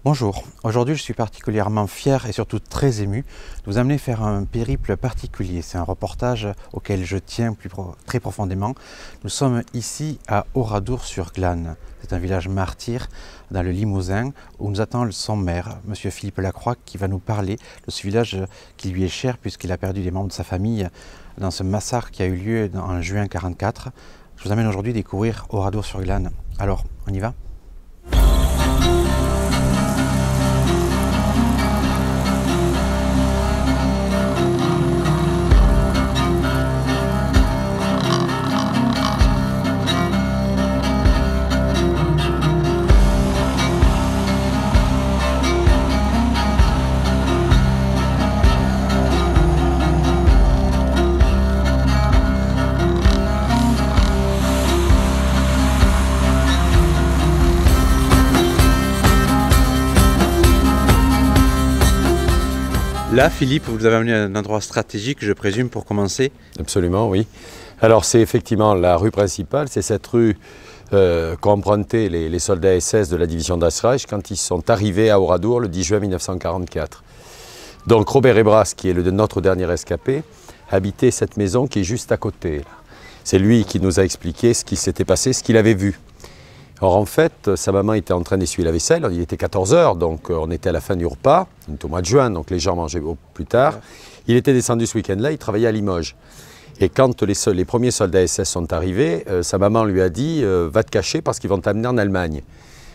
Bonjour, aujourd'hui je suis particulièrement fier et surtout très ému de vous amener faire un périple particulier. C'est un reportage auquel je tiens très profondément. Nous sommes ici à Oradour-sur-Glane. C'est un village martyr dans le Limousin où nous attend son maire, M. Philippe Lacroix, qui va nous parler de ce village qui lui est cher puisqu'il a perdu des membres de sa famille dans ce massacre qui a eu lieu en juin 1944. Je vous amène aujourd'hui découvrir Oradour-sur-Glane. Alors, on y va ? Là, Philippe, vous nous avez amené à un endroit stratégique, je présume, pour commencer. Absolument, oui. Alors, c'est effectivement la rue principale. C'est cette rue qu'ont empruntée les soldats SS de la division d'Österreich quand ils sont arrivés à Oradour le 10 juin 1944. Donc, Robert Ebras, qui est notre dernier rescapé, habitait cette maison qui est juste à côté. C'est lui qui nous a expliqué ce qui s'était passé, ce qu'il avait vu. Or, en fait, sa maman était en train d'essuyer la vaisselle, il était 14 h, donc on était à la fin du repas, on était au mois de juin, donc les gens mangeaient plus tard. Il était descendu ce week-end-là, il travaillait à Limoges. Et quand les premiers soldats SS sont arrivés, sa maman lui a dit « Va te cacher parce qu'ils vont t'amener en Allemagne ».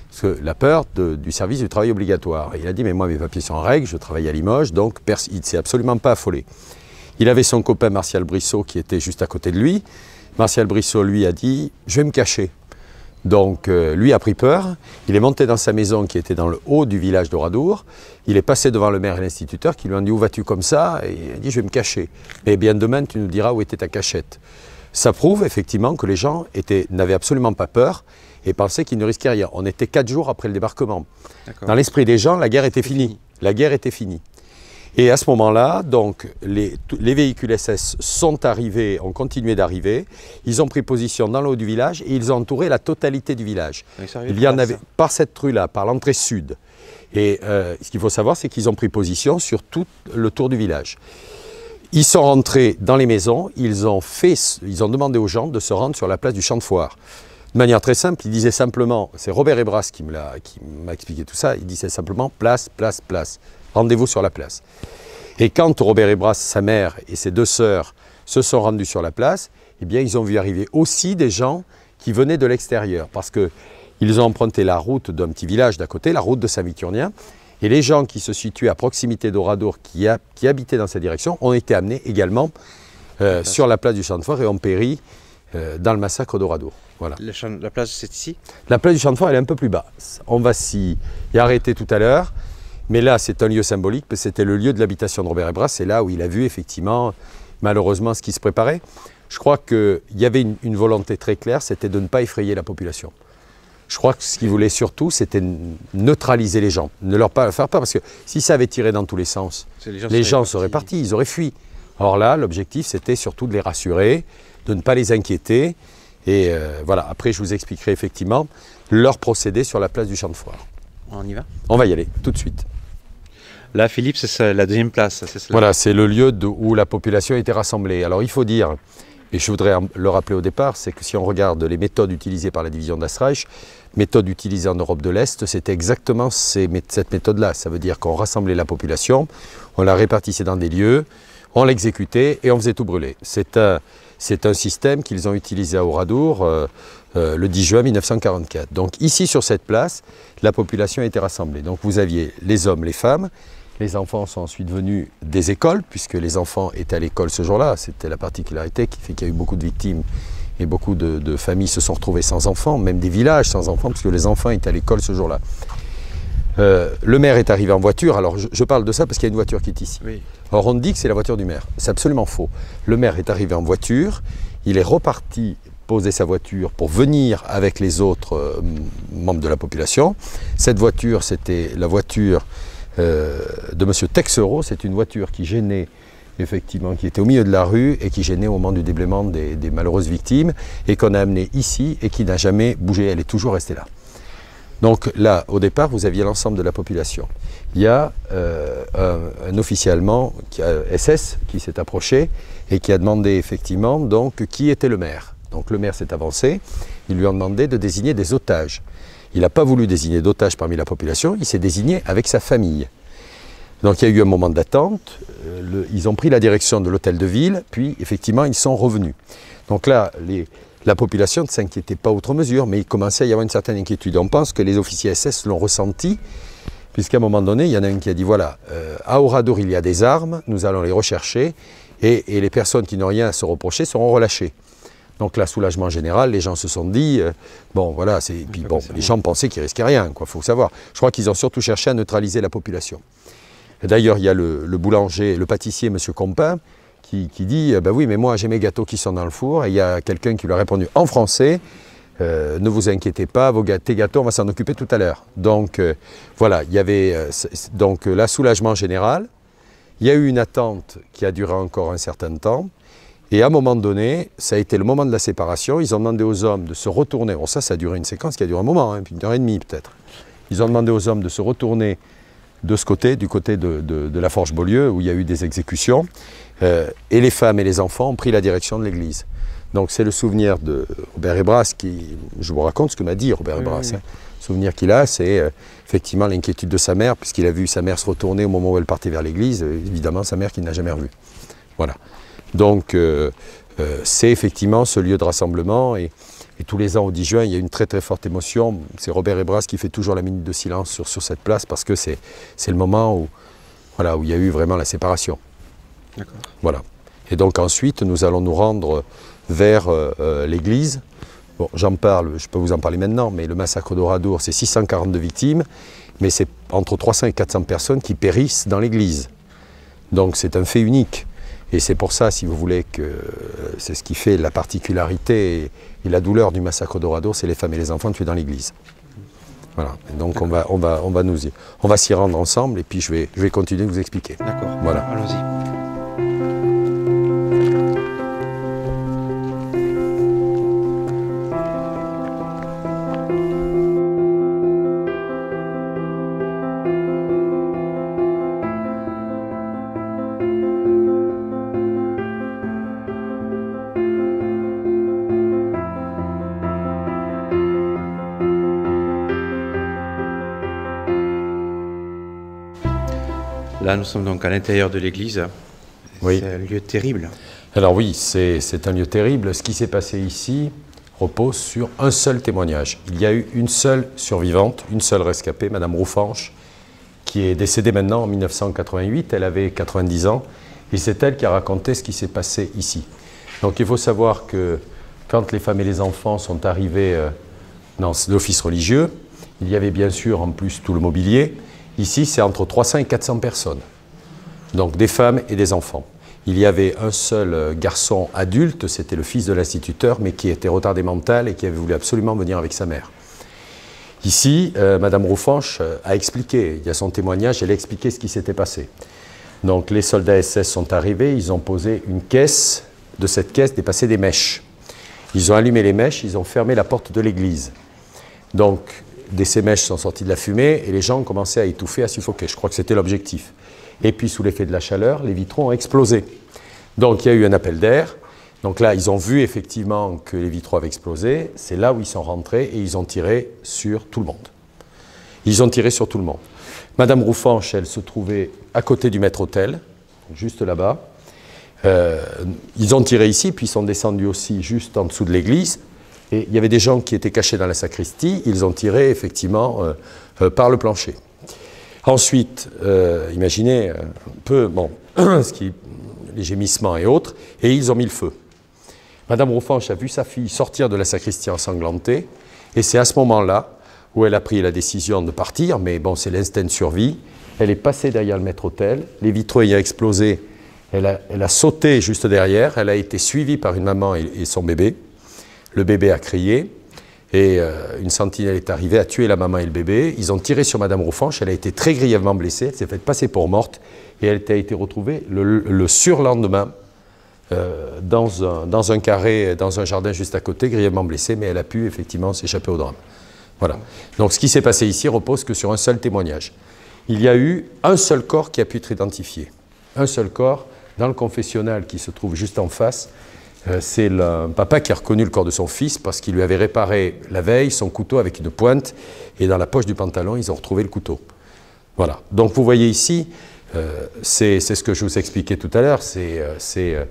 Parce que la peur du service du travail obligatoire. Et il a dit « Mais moi, mes papiers sont en règle, je travaille à Limoges, donc il ne s'est absolument pas affolé ». Il avait son copain Martial Brissot qui était juste à côté de lui. Martial Brissot lui a dit « Je vais me cacher ». Donc lui a pris peur, il est monté dans sa maison qui était dans le haut du village d'Oradour, il est passé devant le maire et l'instituteur qui lui ont dit « Où vas-tu comme ça ?» Et il a dit « Je vais me cacher. » « Eh bien demain tu nous diras où était ta cachette. » Ça prouve effectivement que les gens n'avaient absolument pas peur et pensaient qu'ils ne risquaient rien. On était 4 jours après le débarquement. Dans l'esprit des gens, la guerre était finie. La guerre était finie. Et à ce moment-là, donc, les véhicules SS sont arrivés, ont continué d'arriver. Ils ont pris position dans le haut du village et ils ont entouré la totalité du village. Il y en avait par cette rue-là, par l'entrée sud. Et ce qu'il faut savoir, c'est qu'ils ont pris position sur tout le tour du village. Ils sont rentrés dans les maisons, ils ont demandé aux gens de se rendre sur la place du Champ de Foire. De manière très simple, il disait simplement, c'est Robert Ebras qui m'a expliqué tout ça, il disait simplement place, place, place. Rendez-vous sur la place. Et quand Robert Ebras, sa mère et ses 2 sœurs se sont rendus sur la place, eh bien, ils ont vu arriver aussi des gens qui venaient de l'extérieur parce qu'ils ont emprunté la route d'un petit village d'à côté, la route de Saint-Victurnien, et les gens qui se situaient à proximité d'Oradour, qui habitaient dans cette direction, ont été amenés également sur la place du Champ de Foire et ont péri dans le massacre d'Oradour. Voilà. La place, c'est ici? La place du Champ de Foire, elle est un peu plus bas. On va s'y arrêter tout à l'heure. Mais là, c'est un lieu symbolique, parce que c'était le lieu de l'habitation de Robert Ebras. C'est là où il a vu, effectivement, malheureusement, ce qui se préparait. Je crois qu'il y avait une volonté très claire, c'était de ne pas effrayer la population. Je crois que ce qu'il voulait surtout, c'était neutraliser les gens, ne leur pas faire peur, parce que si ça avait tiré dans tous les sens, les gens seraient partis, ils auraient fui. Or là, l'objectif, c'était surtout de les rassurer, de ne pas les inquiéter. Et voilà, après, je vous expliquerai effectivement leur procédé sur la place du Champ de Foire. On y va? On va y aller, tout de suite. Là, Philippe, c'est la deuxième place. Voilà, c'est le lieu où la population était rassemblée. Alors, il faut dire, et je voudrais le rappeler au départ, c'est que si on regarde les méthodes utilisées par la division d'Österreich, méthodes utilisées en Europe de l'Est, c'était exactement cette méthode-là. Ça veut dire qu'on rassemblait la population, on la répartissait dans des lieux, on l'exécutait et on faisait tout brûler. C'est un système qu'ils ont utilisé à Oradour le 10 juin 1944. Donc ici, sur cette place, la population était rassemblée. Donc vous aviez les hommes, les femmes. Les enfants sont ensuite venus des écoles, puisque les enfants étaient à l'école ce jour-là. C'était la particularité qui fait qu'il y a eu beaucoup de victimes et beaucoup de familles se sont retrouvées sans enfants, même des villages sans enfants, puisque les enfants étaient à l'école ce jour-là. Le maire est arrivé en voiture. Alors je parle de ça parce qu'il y a une voiture qui est ici. Oui. Or on dit que c'est la voiture du maire. C'est absolument faux. Le maire est arrivé en voiture, il est reparti poser sa voiture pour venir avec les autres membres de la population. Cette voiture, c'était la voiture de M. Texereau. C'est une voiture qui gênait, effectivement, qui était au milieu de la rue et qui gênait au moment du déblaiement des malheureuses victimes et qu'on a amenée ici et qui n'a jamais bougé. Elle est toujours restée là. Donc là, au départ, vous aviez l'ensemble de la population. Il y a un officier allemand, SS, qui s'est approché et qui a demandé effectivement donc, qui était le maire. Donc le maire s'est avancé, ils lui ont demandé de désigner des otages. Il n'a pas voulu désigner d'otages parmi la population, il s'est désigné avec sa famille. Donc il y a eu un moment d'attente, ils ont pris la direction de l'hôtel de ville, puis effectivement ils sont revenus. Donc là, la population ne s'inquiétait pas outre mesure, mais il commençait à y avoir une certaine inquiétude. On pense que les officiers SS l'ont ressenti, puisqu'à un moment donné, il y en a un qui a dit, voilà, à Oradour il y a des armes, nous allons les rechercher, et les personnes qui n'ont rien à se reprocher seront relâchées. Donc là, soulagement général, les gens se sont dit, bon voilà, puis bon, les gens pensaient qu'ils risquaient rien, il faut savoir. Je crois qu'ils ont surtout cherché à neutraliser la population. D'ailleurs, il y a le boulanger, le pâtissier, M. Compin, qui dit, ben oui, mais moi j'ai mes gâteaux qui sont dans le four, et il y a quelqu'un qui lui a répondu en français, ne vous inquiétez pas, tes gâteaux, on va s'en occuper tout à l'heure. Donc voilà, il y avait donc là, soulagement général, il y a eu une attente qui a duré encore un certain temps, et à un moment donné, ça a été le moment de la séparation, ils ont demandé aux hommes de se retourner, bon ça a duré une séquence qui a duré un moment, hein, une heure et demie peut-être. Ils ont demandé aux hommes de se retourner de ce côté, du côté de la Forge-Beaulieu, où il y a eu des exécutions, et les femmes et les enfants ont pris la direction de l'église. Donc c'est le souvenir de Robert Hébras qui, je vous raconte ce que m'a dit Robert Hébras, hein. Le souvenir qu'il a, c'est effectivement l'inquiétude de sa mère, puisqu'il a vu sa mère se retourner au moment où elle partait vers l'église, évidemment sa mère qu'il n'a jamais revue. Voilà. Donc c'est effectivement ce lieu de rassemblement, et tous les ans au 10 juin, il y a une très très forte émotion. C'est Robert Hébras qui fait toujours la minute de silence sur cette place, parce que c'est le moment où, voilà, où il y a eu vraiment la séparation. Voilà. Et donc ensuite, nous allons nous rendre vers l'église. Bon, j'en parle, je peux vous en parler maintenant, mais le massacre d'Oradour, c'est 642 victimes, mais c'est entre 300 et 400 personnes qui périssent dans l'église. Donc c'est un fait unique. Et c'est pour ça, si vous voulez, que c'est ce qui fait la particularité et la douleur du massacre d'Oradour, c'est les femmes et les enfants tués dans l'église. Voilà. Et donc on va s'y rendre ensemble, et puis je vais continuer de vous expliquer. D'accord. Voilà. Allons-y. Là, nous sommes donc à l'intérieur de l'église. Oui. C'est un lieu terrible. Alors oui, c'est un lieu terrible. Ce qui s'est passé ici repose sur un seul témoignage. Il y a eu une seule survivante, une seule rescapée, Madame Roufanche, qui est décédée maintenant en 1988. Elle avait 90 ans, et c'est elle qui a raconté ce qui s'est passé ici. Donc il faut savoir que quand les femmes et les enfants sont arrivés dans l'office religieux, il y avait bien sûr en plus tout le mobilier. Ici, c'est entre 300 et 400 personnes, donc des femmes et des enfants. Il y avait un seul garçon adulte, c'était le fils de l'instituteur, mais qui était retardé mental et qui avait voulu absolument venir avec sa mère. Ici, Madame Roufanche a expliqué, il y a son témoignage, elle a expliqué ce qui s'était passé. Donc les soldats SS sont arrivés, ils ont posé une caisse, de cette caisse dépassaient des mèches. Ils ont allumé les mèches, ils ont fermé la porte de l'église. Donc, ces mèches sont sorties de la fumée et les gens ont commencé à étouffer, à suffoquer. Je crois que c'était l'objectif. Et puis, sous l'effet de la chaleur, les vitraux ont explosé. Donc, il y a eu un appel d'air. Donc là, ils ont vu effectivement que les vitraux avaient explosé. C'est là où ils sont rentrés et ils ont tiré sur tout le monde. Ils ont tiré sur tout le monde. Madame Roufanche, elle se trouvait à côté du maître-autel, juste là-bas. Ils ont tiré ici, puis ils sont descendus aussi juste en dessous de l'église. Et il y avait des gens qui étaient cachés dans la sacristie, ils ont tiré effectivement par le plancher. Ensuite, imaginez un peu bon, les gémissements et autres, et ils ont mis le feu. Madame Roufanche a vu sa fille sortir de la sacristie ensanglantée, et c'est à ce moment-là où elle a pris la décision de partir, mais bon, c'est l'instinct de survie. Elle est passée derrière le maître-autel, les vitraux ayant explosé, elle a sauté juste derrière, elle a été suivie par une maman et son bébé. Le bébé a crié et une sentinelle est arrivée, a tué la maman et le bébé. Ils ont tiré sur Madame Roufanche, elle a été très grièvement blessée, elle s'est faite passer pour morte et elle a été retrouvée le surlendemain dans un carré, dans un jardin juste à côté, grièvement blessée, mais elle a pu effectivement s'échapper au drame. Voilà. Donc ce qui s'est passé ici repose que sur un seul témoignage. Il y a eu un seul corps qui a pu être identifié. Un seul corps dans le confessionnal qui se trouve juste en face. C'est un papa qui a reconnu le corps de son fils parce qu'il lui avait réparé la veille son couteau avec une pointe et dans la poche du pantalon, ils ont retrouvé le couteau. Voilà. Donc vous voyez ici, c'est ce que je vous expliquais tout à l'heure, ce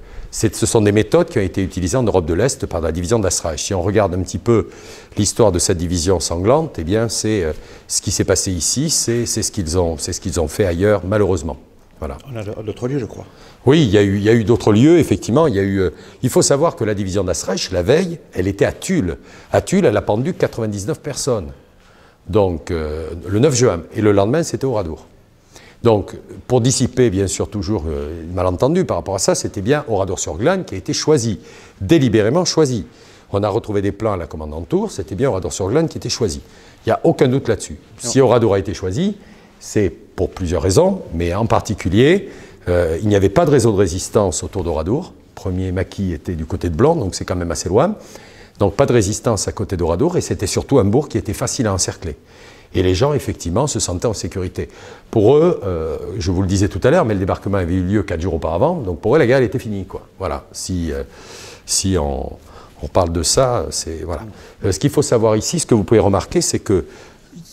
sont des méthodes qui ont été utilisées en Europe de l'Est par la division d'Asraïch. Si on regarde un petit peu l'histoire de cette division sanglante, eh bien c'est ce qui s'est passé ici, c'est ce qu'ils ont fait ailleurs, malheureusement. Voilà. On a d'autres lieux, je crois. Oui, il y a eu d'autres lieux, effectivement. Il faut savoir que la division d'Asraïch, la veille, elle était à Tulle. À Tulle, elle a pendu 99 personnes. Donc, le 9 juin. Et le lendemain, c'était Oradour. Donc, pour dissiper, bien sûr, toujours malentendu par rapport à ça, c'était bien Oradour-sur-Glane qui a été choisi, délibérément choisi. On a retrouvé des plans à la commandante Tours, c'était bien Oradour-sur-Glane qui était choisi. Il n'y a aucun doute là-dessus. Si Oradour a été choisi, c'est pour plusieurs raisons, mais en particulier, il n'y avait pas de réseau de résistance autour d'Oradour. Le premier maquis était du côté de Blanc, donc c'est quand même assez loin. Donc pas de résistance à côté d'Oradour, et c'était surtout un bourg qui était facile à encercler. Et les gens, effectivement, se sentaient en sécurité. Pour eux, je vous le disais tout à l'heure, mais le débarquement avait eu lieu 4 jours auparavant, donc pour eux, la guerre elle était finie, quoi. Voilà. Si on parle de ça, c'est... Voilà. Ce qu'il faut savoir ici, ce que vous pouvez remarquer, c'est que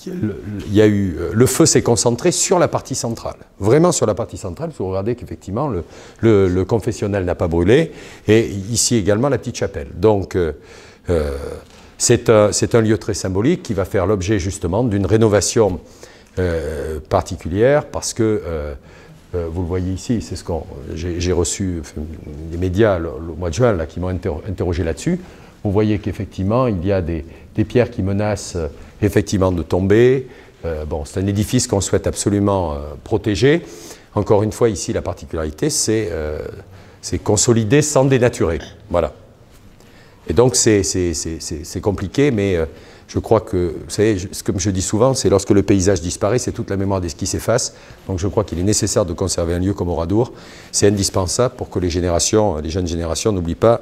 le feu s'est concentré sur la partie centrale, vraiment sur la partie centrale, parce que vous regardez qu'effectivement le confessionnal n'a pas brûlé, et ici également la petite chapelle. Donc c'est un lieu très symbolique qui va faire l'objet justement d'une rénovation particulière, parce que vous le voyez ici, c'est ce que j'ai reçu des médias le mois de juin là, qui m'ont interrogé là-dessus. Vous voyez qu'effectivement il y a des pierres qui menacent effectivement de tomber. Bon, c'est un édifice qu'on souhaite absolument protéger. Encore une fois, ici, la particularité, c'est consolider sans dénaturer. Voilà. Et donc, c'est compliqué, mais je crois que, vous savez, comme je dis souvent, c'est lorsque le paysage disparaît, c'est toute la mémoire qui s'efface. Donc, je crois qu'il est nécessaire de conserver un lieu comme Oradour. C'est indispensable pour que les jeunes générations n'oublient pas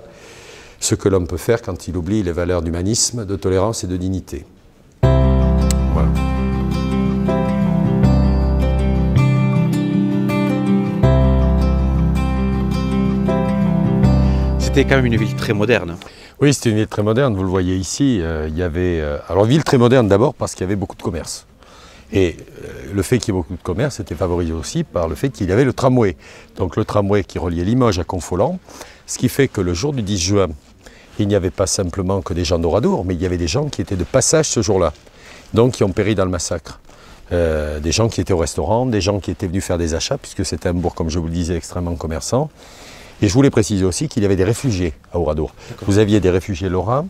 ce que l'homme peut faire quand il oublie les valeurs d'humanisme, de tolérance et de dignité. Voilà. C'était quand même une ville très moderne. Oui, c'était une ville très moderne, vous le voyez ici. Il y avait, alors, ville très moderne d'abord parce qu'il y avait beaucoup de commerce. Et le fait qu'il y ait beaucoup de commerce était favorisé aussi par le fait qu'il y avait le tramway. Donc le tramway qui reliait Limoges à Confolens, ce qui fait que le jour du 10 juin, il n'y avait pas simplement que des gens d'Oradour, mais il y avait des gens qui étaient de passage ce jour-là, donc qui ont péri dans le massacre. Des gens qui étaient au restaurant, des gens qui étaient venus faire des achats, puisque c'était un bourg, comme je vous le disais, extrêmement commerçant. Et je voulais préciser aussi qu'il y avait des réfugiés à Oradour. Vous aviez des réfugiés lorrains.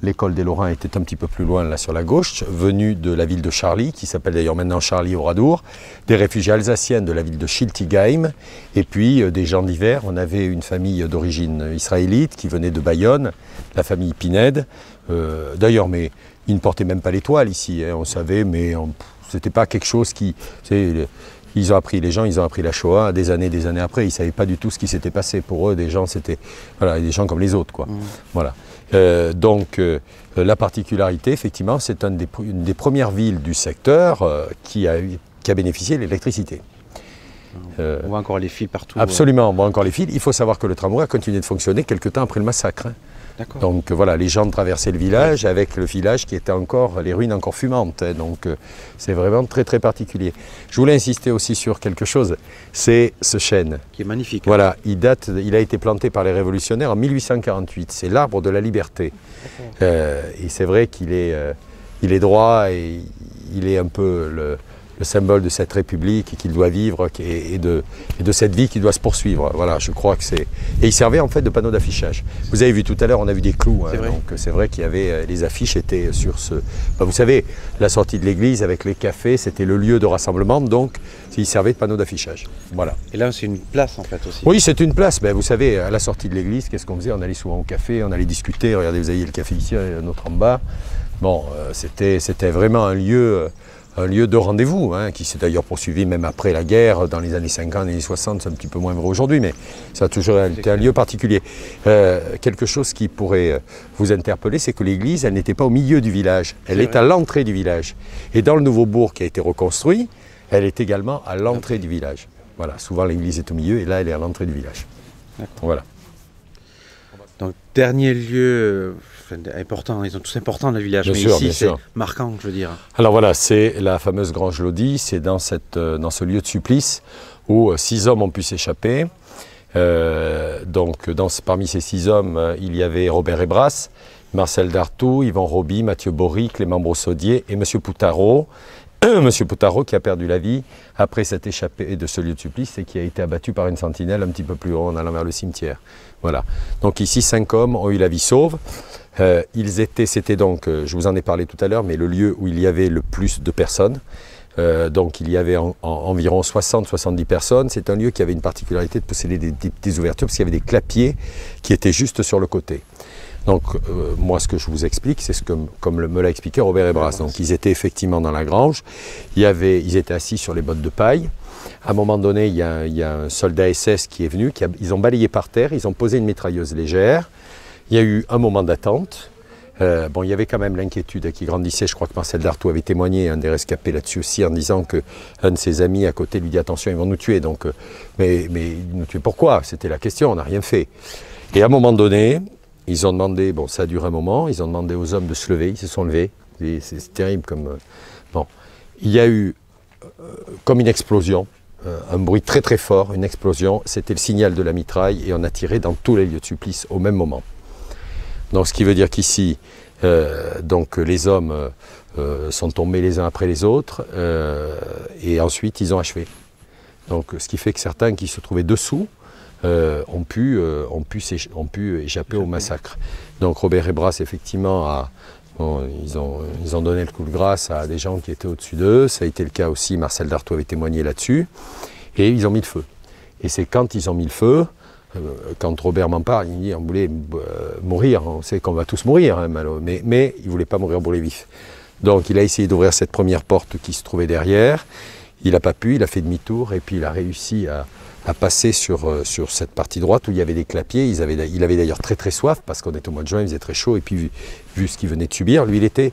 L'école des Lorrains était un petit peu plus loin, là sur la gauche, venus de la ville de Charly, qui s'appelle d'ailleurs maintenant Charly-Oradour, des réfugiés alsaciennes de la ville de Schiltigheim, et puis des gens divers. On avait une famille d'origine israélite qui venait de Bayonne, la famille Pinède. D'ailleurs, mais ils ne portaient même pas l'étoile ici, hein, on savait, mais c'était pas quelque chose qui... les gens ont appris la Shoah des années après, ils ne savaient pas du tout ce qui s'était passé. Pour eux, des gens, c'était voilà, des gens comme les autres, quoi. Voilà. Donc, la particularité, effectivement, c'est une des premières villes du secteur qui a bénéficié de l'électricité. On voit encore les fils partout. Absolument, on voit encore les fils. Il faut savoir que le tramway a continué de fonctionner quelque temps après le massacre. Hein. Donc voilà, les gens traversaient le village avec le village qui était encore, les ruines encore fumantes. Hein. Donc c'est vraiment très très particulier. Je voulais insister aussi sur quelque chose, c'est ce chêne. Qui est magnifique. Voilà, il a été planté par les révolutionnaires en 1848. C'est l'arbre de la liberté. Et c'est vrai qu'il est droit et il est un peu le symbole de cette République qu'il doit vivre et de cette vie qui doit se poursuivre. Voilà, je crois que c'est... Et il servait en fait de panneau d'affichage. Vous avez vu tout à l'heure, on a vu des clous. Hein, donc c'est vrai qu'il y avait... Les affiches étaient sur ce... Ben, vous savez, la sortie de l'église avec les cafés, c'était le lieu de rassemblement, donc il servait de panneau d'affichage. Voilà. Et là, c'est une place en fait aussi. Oui, c'est une place. Ben, vous savez, à la sortie de l'église, qu'est-ce qu'on faisait? On allait souvent au café, on allait discuter. Regardez, vous avez le café ici, un autre en bas. Bon, c'était vraiment un lieu un lieu de rendez-vous, hein, qui s'est d'ailleurs poursuivi même après la guerre, dans les années 50, les années 60, c'est un petit peu moins vrai aujourd'hui, mais ça a toujours été un lieu particulier. Quelque chose qui pourrait vous interpeller, c'est que l'église, elle n'était pas au milieu du village, elle est à l'entrée du village. Et dans le nouveau bourg qui a été reconstruit, elle est également à l'entrée du village. Voilà, souvent l'église est au milieu et là elle est à l'entrée du village. Voilà. Donc, dernier lieu important, ils sont tous importants dans le village, mais ici c'est marquant, je veux dire. Alors voilà, c'est la fameuse Grange Lodi, c'est dans ce lieu de supplice où 6 hommes ont pu s'échapper. Parmi ces 6 hommes, il y avait Robert Hébras, Marcel Dartout, Yvan Roby, Mathieu Bory, Clément Brossaudier et M. Poutaro. Monsieur Poutaro qui a perdu la vie après s'être échappé de ce lieu de supplice et qui a été abattu par une sentinelle un petit peu plus haut en allant vers le cimetière. Voilà. Donc ici 5 hommes ont eu la vie sauve. C'était donc, je vous en ai parlé tout à l'heure, mais le lieu où il y avait le plus de personnes. Donc il y avait environ 60-70 personnes. C'est un lieu qui avait une particularité de posséder des ouvertures parce qu'il y avait des clapiers qui étaient juste sur le côté. Donc, moi, ce que je vous explique, c'est comme me l'a expliqué Robert Hébras. Donc, ils étaient effectivement dans la grange. Ils étaient assis sur les bottes de paille. À un moment donné, il y a un soldat SS qui est venu. Ils ont balayé par terre. Ils ont posé une mitrailleuse légère. Il y a eu un moment d'attente. Il y avait quand même l'inquiétude qui grandissait. Je crois que Marcel Dartout avait témoigné, un des rescapés là-dessus aussi, en disant qu'un de ses amis à côté lui dit « Attention, ils vont nous tuer. » Donc, mais nous tuer pourquoi? C'était la question. On n'a rien fait. Et à un moment donné, ils ont demandé, ça a duré un moment, ils ont demandé aux hommes de se lever, ils se sont levés. C'est terrible comme... Il y a eu comme une explosion, un bruit très très fort, une explosion. C'était le signal de la mitraille et on a tiré dans tous les lieux de supplice au même moment. Donc ce qui veut dire qu'ici, les hommes sont tombés les uns après les autres et ensuite ils ont achevé. Donc ce qui fait que certains qui se trouvaient dessous, ont pu échapper au massacre. Donc Robert Hébras, effectivement, ils ont donné le coup de grâce à des gens qui étaient au-dessus d'eux. Ça a été le cas aussi, Marcel Dartout avait témoigné là-dessus. Et ils ont mis le feu. Et c'est quand ils ont mis le feu, quand Robert m'en parle, il dit on voulait mourir, on sait qu'on va tous mourir, hein, mais il ne voulait pas mourir brûlé vif. Donc il a essayé d'ouvrir cette première porte qui se trouvait derrière. Il n'a pas pu, il a fait demi-tour et puis il a réussi à passer sur cette partie droite où il y avait des clapiers. Il avait d'ailleurs très très soif parce qu'on était au mois de juin, il faisait très chaud et puis vu ce qu'il venait de subir, lui il était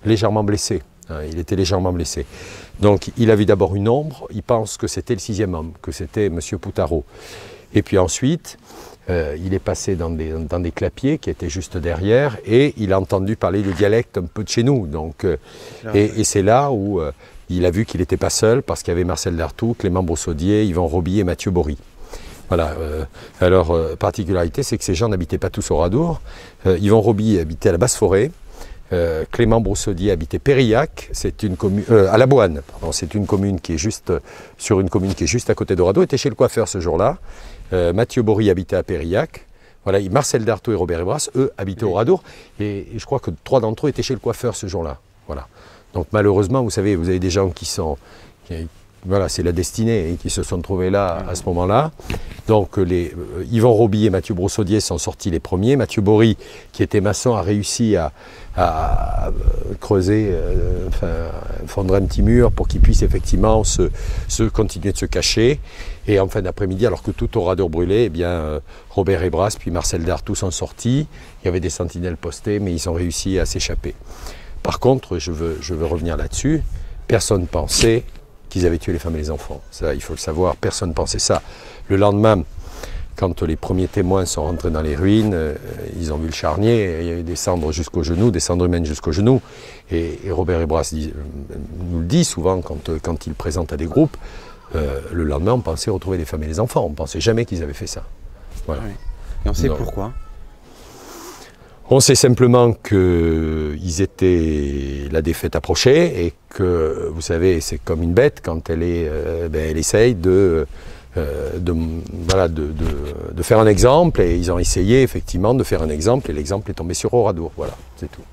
légèrement blessé. Hein, il était légèrement blessé. Donc il a vu d'abord une ombre, il pense que c'était le 6e homme, que c'était M. Poutaro. Et puis ensuite, il est passé dans des clapiers qui étaient juste derrière et il a entendu parler le dialecte un peu de chez nous. Donc, et c'est là où... il a vu qu'il n'était pas seul parce qu'il y avait Marcel Dartout, Clément Brossaudier, Yvan Roby et Mathieu Bory. Voilà. Particularité, c'est que ces gens n'habitaient pas tous au Oradour. Yvan Roby habitait à la Basse-Forêt. Clément Brossaudier habitait Périllac, c'est une commune à La Boine. C'est une commune qui est juste à côté d'Oradour. Il était chez le coiffeur ce jour-là. Mathieu Bory habitait à Périllac. Voilà, Marcel Dartout et Robert Hébras, eux, habitaient au Oradour. Et je crois que 3 d'entre eux étaient chez le coiffeur ce jour-là. Voilà. Donc malheureusement, vous savez, vous avez des gens voilà, c'est la destinée, et qui se sont trouvés là à ce moment-là. Donc Yvan Roby et Mathieu Brossaudier sont sortis les premiers. Mathieu Bory, qui était maçon, a réussi à creuser, fondre un petit mur pour qu'il puisse effectivement continuer de se cacher. Et en fin d'après-midi, alors que tout Oradour brûlait, Robert Hébras puis Marcel Dartout sont sortis. Il y avait des sentinelles postées, mais ils ont réussi à s'échapper. Par contre, je veux revenir là-dessus, personne ne pensait qu'ils avaient tué les femmes et les enfants. Ça, il faut le savoir, personne ne pensait ça. Le lendemain, quand les premiers témoins sont rentrés dans les ruines, ils ont vu le charnier, il y avait des cendres jusqu'aux genoux, des cendres humaines jusqu'aux genoux. Et Robert Hébras nous le dit souvent quand il présente à des groupes, le lendemain, on pensait retrouver les femmes et les enfants. On ne pensait jamais qu'ils avaient fait ça. Voilà. Oui. Et on sait pourquoi? On sait simplement que la défaite approchait et que, vous savez, c'est comme une bête, quand elle essaye de faire un exemple, et ils ont essayé effectivement de faire un exemple, et l'exemple est tombé sur Oradour, voilà, c'est tout.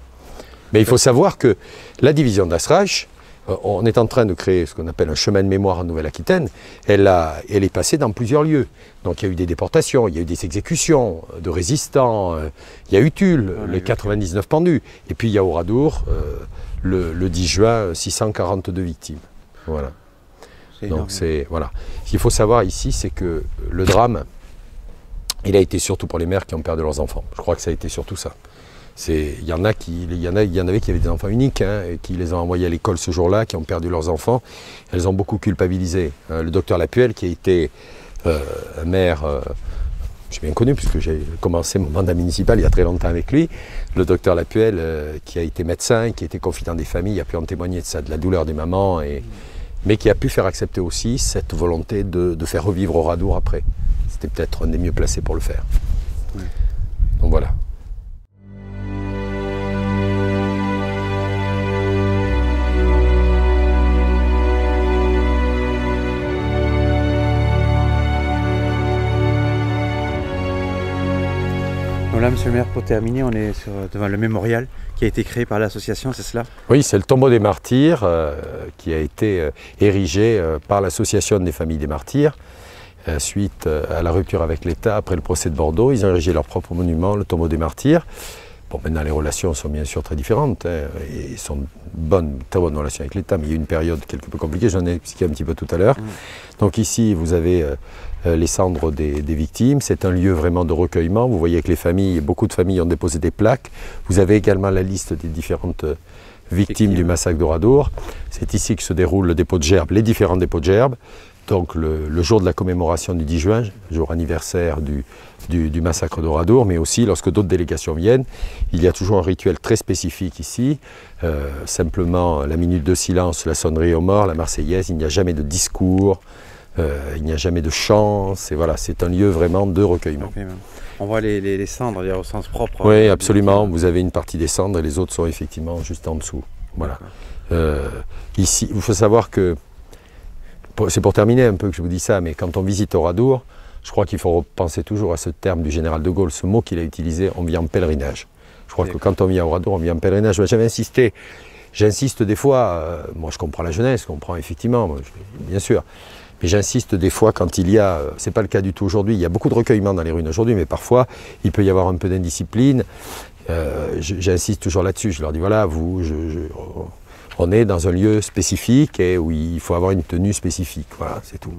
Mais il faut savoir que la division d'Asrach on est en train de créer ce qu'on appelle un chemin de mémoire en Nouvelle-Aquitaine. Elle est passée dans plusieurs lieux. Donc il y a eu des déportations, il y a eu des exécutions de résistants, il y a eu Tulle, les 99 pendus. Et puis il y a Oradour, le 10 juin, 642 victimes. Voilà. Donc voilà. Ce qu'il faut savoir ici, c'est que le drame, il a été surtout pour les mères qui ont perdu leurs enfants. Je crois que ça a été surtout ça. Il y en avait qui avaient des enfants uniques, hein, et qui les ont envoyés à l'école ce jour-là, qui ont perdu leurs enfants. Elles ont beaucoup culpabilisé. Le docteur Lapuelle, qui a été maire, j'ai bien connu puisque j'ai commencé mon mandat municipal il y a très longtemps avec lui. Le docteur Lapuelle, qui a été médecin, qui a été confident des familles, a pu en témoigner de ça, de la douleur des mamans, mais qui a pu faire accepter aussi cette volonté de faire revivre Oradour après. C'était peut-être un des mieux placés pour le faire. Oui. Donc voilà. Donc là, monsieur le maire, pour terminer, on est devant le mémorial qui a été créé par l'association, c'est cela? Oui, c'est le tombeau des martyrs qui a été érigé par l'association des familles des martyrs suite à la rupture avec l'État après le procès de Bordeaux. Ils ont érigé leur propre monument, le tombeau des martyrs. Bon, maintenant les relations sont bien sûr très différentes, hein, et sont très bonnes relations avec l'État, mais il y a eu une période quelque peu compliquée, j'en ai expliqué un petit peu tout à l'heure. Donc ici, vous avez les cendres des victimes, c'est un lieu vraiment de recueillement. Vous voyez que les familles, beaucoup de familles ont déposé des plaques. Vous avez également la liste des différentes victimes du massacre d'Oradour. C'est ici que se déroule le dépôt de gerbes, les différents dépôts de gerbes. Donc le jour de la commémoration du 10 juin, jour anniversaire du massacre d'Oradour, mais aussi lorsque d'autres délégations viennent, il y a toujours un rituel très spécifique ici, simplement la minute de silence, la sonnerie aux morts, la Marseillaise, il n'y a jamais de discours, il n'y a jamais de chant, c'est un lieu vraiment de recueillement. Okay, on voit les cendres au sens propre. Oui, absolument, vous avez une partie des cendres et les autres sont effectivement juste en dessous. Voilà. Ici, il faut savoir que, c'est pour terminer un peu que je vous dis ça, mais quand on visite Oradour, je crois qu'il faut repenser toujours à ce terme du général de Gaulle, ce mot qu'il a utilisé, on vient en pèlerinage. Je crois que quand on vient à Oradour, on vient en pèlerinage. J'avais insisté, j'insiste des fois, moi je comprends la jeunesse, je comprends effectivement, bien sûr, mais j'insiste des fois quand il y a, c'est pas le cas du tout aujourd'hui, il y a beaucoup de recueillement dans les ruines aujourd'hui, mais parfois il peut y avoir un peu d'indiscipline. J'insiste toujours là-dessus, je leur dis voilà, on est dans un lieu spécifique et où il faut avoir une tenue spécifique, voilà, c'est tout.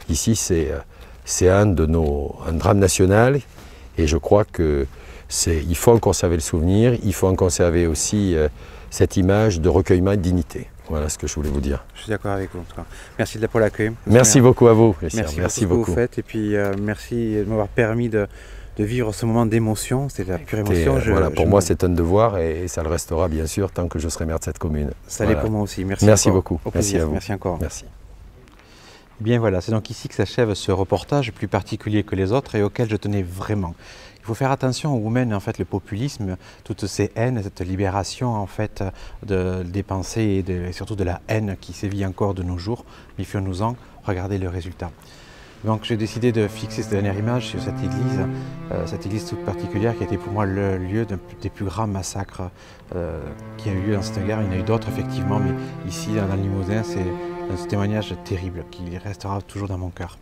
Ici, c'est un drame national et je crois qu'il faut en conserver le souvenir, il faut en conserver aussi cette image de recueillement et de dignité. Voilà ce que je voulais vous dire. Je suis d'accord avec vous en tout cas. Merci pour l'accueil. Merci beaucoup à vous. Merci beaucoup. Vous faites et puis merci de m'avoir permis de vivre ce moment d'émotion, c'est la pure émotion. Pour moi, c'est un devoir et ça le restera bien sûr tant que je serai maire de cette commune. Ça l'est pour moi aussi. Merci beaucoup. Merci à vous. Merci encore. Merci. Bien voilà, c'est donc ici que s'achève ce reportage plus particulier que les autres et auquel je tenais vraiment. Il faut faire attention où mène en fait le populisme, toutes ces haines, cette libération en fait des pensées et surtout de la haine qui sévit encore de nos jours. Méfions-nous-en, regardez le résultat. Donc j'ai décidé de fixer cette dernière image sur cette église toute particulière qui a été pour moi le lieu des plus grands massacres qui a eu lieu dans cette guerre. Il y en a eu d'autres effectivement, mais ici dans le Limousin, c'est un témoignage terrible qui restera toujours dans mon cœur.